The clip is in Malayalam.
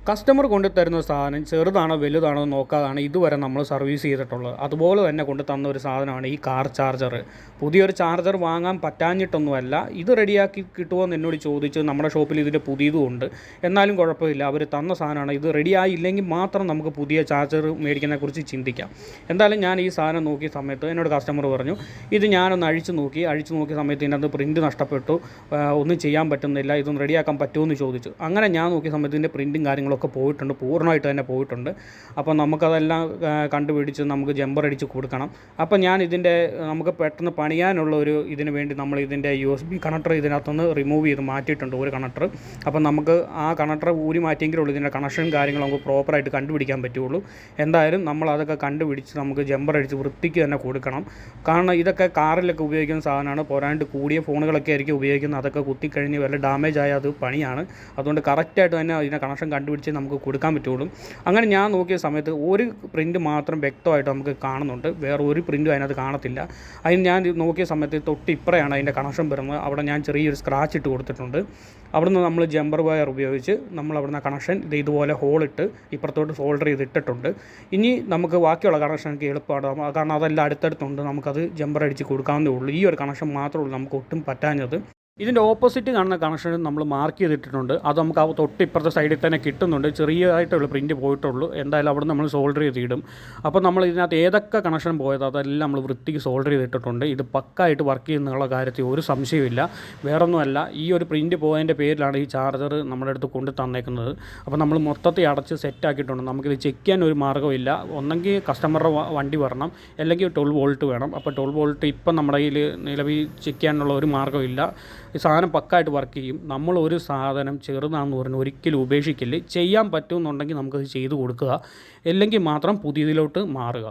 കസ്റ്റമർ കൊണ്ടുതരുന്ന സാധനം ചെറുതാണോ വലുതാണോ നോക്കാതാണ് ഇതുവരെ നമ്മൾ സർവീസ് ചെയ്തിട്ടുള്ളത്. അതുപോലെ തന്നെ കൊണ്ട് തന്ന ഒരു സാധനമാണ് ഈ കാർ ചാർജർ. പുതിയൊരു ചാർജർ വാങ്ങാൻ പറ്റാഞ്ഞിട്ടൊന്നുമല്ല, ഇത് റെഡിയാക്കി കിട്ടുമോ എന്ന് എന്നോട് ചോദിച്ച് നമ്മുടെ ഷോപ്പിൽ ഇതിൻ്റെ പുതിയതും ഉണ്ട്. എന്നാലും കുഴപ്പമില്ല, അവർ തന്ന സാധനമാണ്. ഇത് റെഡിയായില്ലെങ്കിൽ മാത്രം നമുക്ക് പുതിയ ചാർജർ മേടിക്കുന്നതിനെക്കുറിച്ച് ചിന്തിക്കാം. എന്തായാലും ഞാൻ ഈ സാധനം നോക്കിയ സമയത്ത് എന്നോട് കസ്റ്റമർ പറഞ്ഞു, ഇത് ഞാനൊന്ന് അഴിച്ചു നോക്കിയ സമയത്ത് ഇതിനകത്ത് പ്രിൻറ്റ് നഷ്ടപ്പെട്ടു, ഒന്നും ചെയ്യാൻ പറ്റുന്നില്ല, ഇതൊന്ന് റെഡിയാക്കാൻ പറ്റുമോ എന്ന് ചോദിച്ചു. അങ്ങനെ ഞാൻ നോക്കിയ സമയത്ത് ഇതിൻ്റെ പ്രിൻറ്റും കാര്യങ്ങളൊക്കെ പോയിട്ടുണ്ട്, പൂർണ്ണമായിട്ട് തന്നെ പോയിട്ടുണ്ട്. അപ്പോൾ നമുക്കതെല്ലാം കണ്ടുപിടിച്ച് നമുക്ക് ജമ്പർ അടിച്ച് കൊടുക്കണം. അപ്പോൾ ഞാൻ നമുക്ക് പെട്ടെന്ന് പണിയാനുള്ള ഇതിന് വേണ്ടി നമ്മൾ ഇതിൻ്റെ USB കണക്ടർ ഇതിനകത്തുനിന്ന് റിമൂവ് ചെയ്ത് മാറ്റിയിട്ടുണ്ട്, ഒരു കണക്ടർ. അപ്പോൾ നമുക്ക് ആ കണക്ടർ ഊരി മാറ്റിയെങ്കിലേ ഉള്ളൂ ഇതിൻ്റെ കണക്ഷനും കാര്യങ്ങളും നമുക്ക് പ്രോപ്പറായിട്ട് കണ്ടുപിടിക്കാൻ പറ്റുള്ളൂ. എന്തായാലും നമ്മളതൊക്കെ കണ്ടുപിടിച്ച് നമുക്ക് ജമ്പർ അടിച്ച് വൃത്തിക്ക് തന്നെ കൊടുക്കണം. കാരണം ഇതൊക്കെ കാറിലൊക്കെ ഉപയോഗിക്കുന്ന സാധനമാണ്. പോരാണ്ട് കൂടിയ ഫോണുകളൊക്കെ ആയിരിക്കും ഉപയോഗിക്കുന്നത്. അതൊക്കെ കുത്തിക്കഴിഞ്ഞ് വല്ല ഡാമേജ് ആയാൽ അത് പണിയാണ്. അതുകൊണ്ട് കറക്റ്റായിട്ട് തന്നെ ഇതിൻ്റെ കണക്ഷൻ കണ്ടുപിടിച്ച് നമുക്ക് കൊടുക്കാൻ പറ്റുള്ളൂ. അങ്ങനെ ഞാൻ നോക്കിയ സമയത്ത് ഒരു പ്രിൻറ്റ് മാത്രം വ്യക്തമായിട്ട് നമുക്ക് കാണുന്നുണ്ട്, വേറെ ഒരു പ്രിൻറ്റും അതിനകത്ത് കാണത്തില്ല. അതിന് ഞാൻ നോക്കിയ സമയത്ത് തൊട്ടിപ്പുറയാണ് അതിൻ്റെ കണക്ഷൻ വരുന്നത്. അവിടെ ഞാൻ ചെറിയൊരു സ്ക്രാച്ച് ഇട്ട് കൊടുത്തിട്ടുണ്ട്. അവിടുന്ന് നമ്മൾ ജമ്പർ വയർ ഉപയോഗിച്ച് നമ്മൾ അവിടുന്ന് കണക്ഷൻ ഇതുപോലെ ഹോളിട്ട് ഇപ്പുറത്തോട്ട് സോൾഡർ ചെയ്തിട്ടിട്ടുണ്ട്. ഇനി നമുക്ക് ബാക്കിയുള്ള കണക്ഷനൊക്കെ എളുപ്പമാണ്, കാരണം അതെല്ലാം അടുത്തടുത്തുണ്ട്. നമുക്കത് ജമ്പർ അടിച്ച് കൊടുക്കാവുന്നേ ഉള്ളൂ. ഈ ഒരു കണക്ഷൻ മാത്രമേ ഉള്ളൂ നമുക്ക് ഒട്ടും പറ്റാഞ്ഞത്. ഇതിൻ്റെ ഓപ്പോസിറ്റ് കാണുന്ന കണക്ഷൻ നമ്മൾ മാർക്ക് ചെയ്തിട്ടുണ്ട്. അത് നമുക്ക് ആ തൊട്ടിപ്പുറത്തെ സൈഡിൽ തന്നെ കിട്ടുന്നുണ്ട്. ചെറിയതായിട്ടുള്ള പ്രിൻറ്റ് പോയിട്ടുള്ളൂ. എന്തായാലും അവിടെ നമ്മൾ സോൾഡർ ചെയ്തിടും. അപ്പോൾ നമ്മൾ ഇതിനകത്ത് ഏതൊക്കെ കണക്ഷൻ പോയത് അതെല്ലാം നമ്മൾ വൃത്തിക്ക് സോൾഡർ ചെയ്തിട്ടുണ്ട്. ഇത് പക്കായിട്ട് വർക്ക് ചെയ്യുന്നുള്ള കാര്യത്തിൽ ഒരു സംശയമില്ല. വേറൊന്നുമല്ല, ഈ ഒരു പ്രിൻറ്റ് പോയതിൻ്റെ പേരിലാണ് ഈ ചാർജർ നമ്മുടെ അടുത്ത് കൊണ്ട് തന്നേക്കുന്നത്. അപ്പോൾ നമ്മൾ മൊത്തത്തിൽ അടച്ച് സെറ്റാക്കിയിട്ടുണ്ട്. നമുക്കിത് ചെക്ക് ചെയ്യാൻ ഒരു മാർഗ്ഗമില്ല. ഒന്നെങ്കിൽ കസ്റ്റമറുടെ വണ്ടി വരണം, അല്ലെങ്കിൽ 12 വോൾട്ട് വേണം. അപ്പോൾ 12 വോൾട്ട് ഇപ്പം നമ്മുടെ കയ്യിൽ നിലവിൽ ചെക്ക് ചെയ്യാനുള്ള ഒരു മാർഗ്ഗമില്ല. ഈ സാധനം പക്കായിട്ട് വർക്ക് ചെയ്യും. നമ്മളൊരു സാധനം ചെറുതാണെന്ന് പറഞ്ഞ് ഒരിക്കലും ഉപേക്ഷിക്കില്ല. ചെയ്യാൻ പറ്റുമെന്നുണ്ടെങ്കിൽ നമുക്കത് ചെയ്ത് കൊടുക്കുക, അല്ലെങ്കിൽ മാത്രം പുതിയതിലോട്ട് മാറുക.